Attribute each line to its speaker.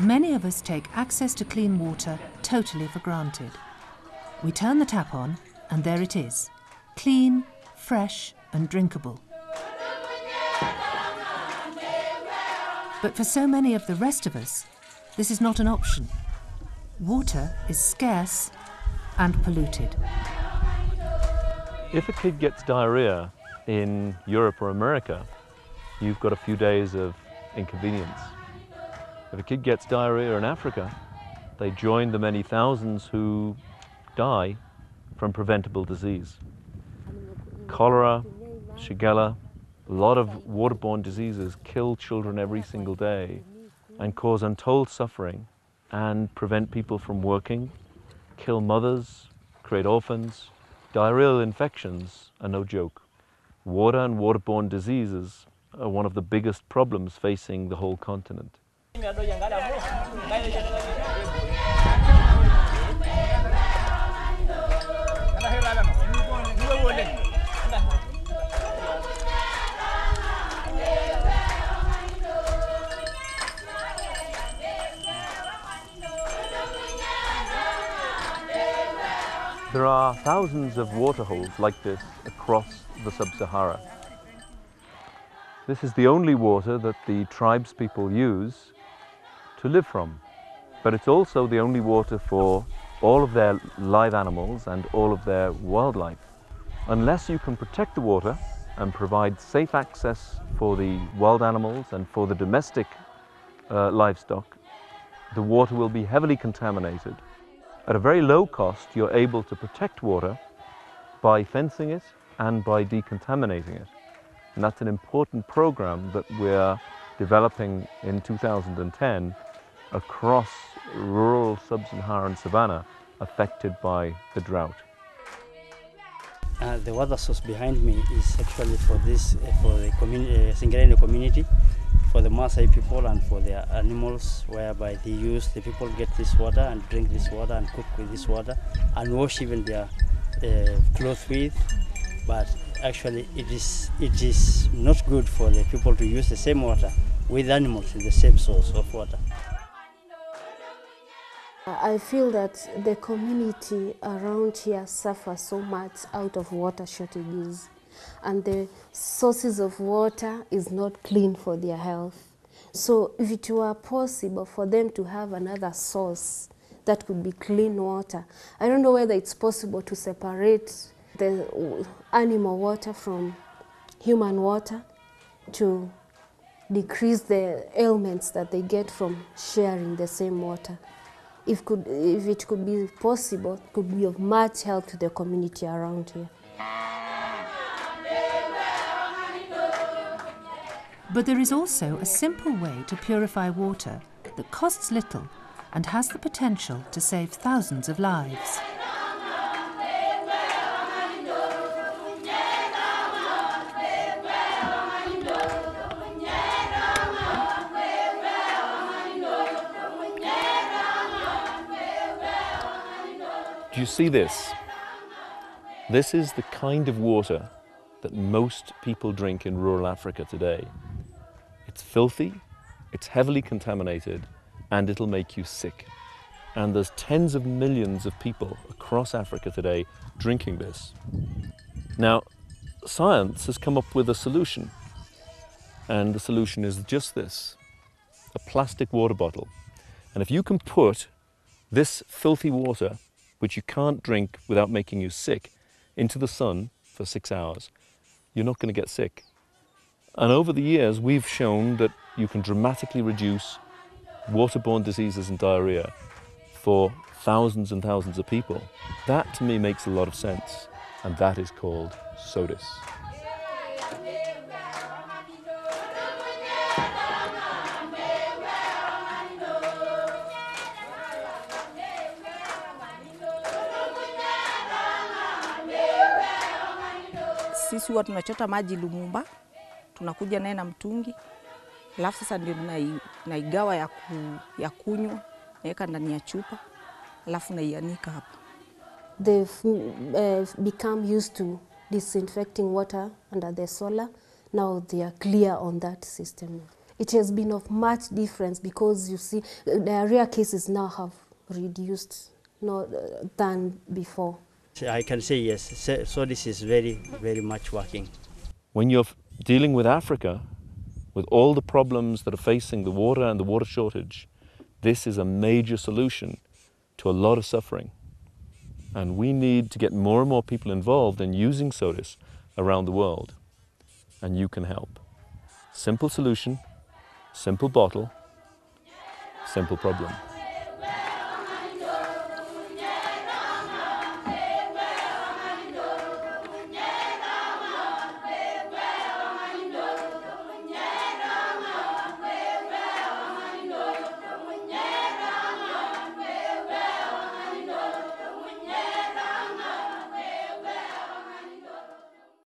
Speaker 1: Many of us take access to clean water totally for granted. We turn the tap on and there it is, clean, fresh and drinkable. But for so many of the rest of us, this is not an option. Water is scarce and polluted.
Speaker 2: If a kid gets diarrhea in Europe or America, you've got a few days of inconvenience. If a kid gets diarrhea in Africa, they join the many thousands who die from preventable disease. Cholera, Shigella, a lot of waterborne diseases kill children every single day and cause untold suffering and prevent people from working, kill mothers, create orphans. Diarrheal infections are no joke. Water and waterborne diseases are one of the biggest problems facing the whole continent. There are thousands of water holes like this across the sub-Sahara. This is the only water that the tribespeople use to live from. But it's also the only water for all of their live animals and all of their wildlife. Unless you can protect the water and provide safe access for the wild animals and for the domestic livestock, the water will be heavily contaminated. At a very low cost, you're able to protect water by fencing it and by decontaminating it. And that's an important program that we're developing in 2010 across rural sub-Saharan savanna affected by the drought.
Speaker 3: The water source behind me is actually for this, for the Singereni community, for the Maasai people and for their animals, whereby the people get this water and drink this water and cook with this water and wash even their clothes with. But actually it is not good for the people to use the same water with animals in the same source of water.
Speaker 4: I feel that the community around here suffers so much out of water shortages, and the sources of water is not clean for their health. So if it were possible for them to have another source that could be clean water, I don't know whether it's possible to separate the animal water from human water to decrease the ailments that they get from sharing the same water. If it could be possible, it could be of much help to the community around here.
Speaker 1: But there is also a simple way to purify water that costs little and has the potential to save thousands of lives.
Speaker 2: Do you see this? This is the kind of water that most people drink in rural Africa today. It's filthy, it's heavily contaminated, and it'll make you sick. And there's tens of millions of people across Africa today drinking this. Now, science has come up with a solution, and the solution is just this: a plastic water bottle. And if you can put this filthy water, which you can't drink without making you sick, into the sun for 6 hours, you're not going to get sick. And over the years, we've shown that you can dramatically reduce waterborne diseases and diarrhea for thousands and thousands of people. That, to me, makes a lot of sense, and that is called Sodis.
Speaker 5: Sisi huwa tunachota maji Lumumba, tunakuja naye na mtungi, alafu sasa ndio naigawa ya kunywa, naweka ndani ya chupa, alafu naianika hapa.
Speaker 4: They've become used to disinfecting water under the solar. Now they are clear on that system. it has been of much difference, because you see diarrhea cases now have reduced than before.
Speaker 3: I can say yes, so this is very, very much working.
Speaker 2: When you're dealing with Africa, with all the problems that are facing the water and the water shortage, this is a major solution to a lot of suffering. And we need to get more and more people involved in using Sodis around the world. And you can help. Simple solution, simple bottle, simple problem.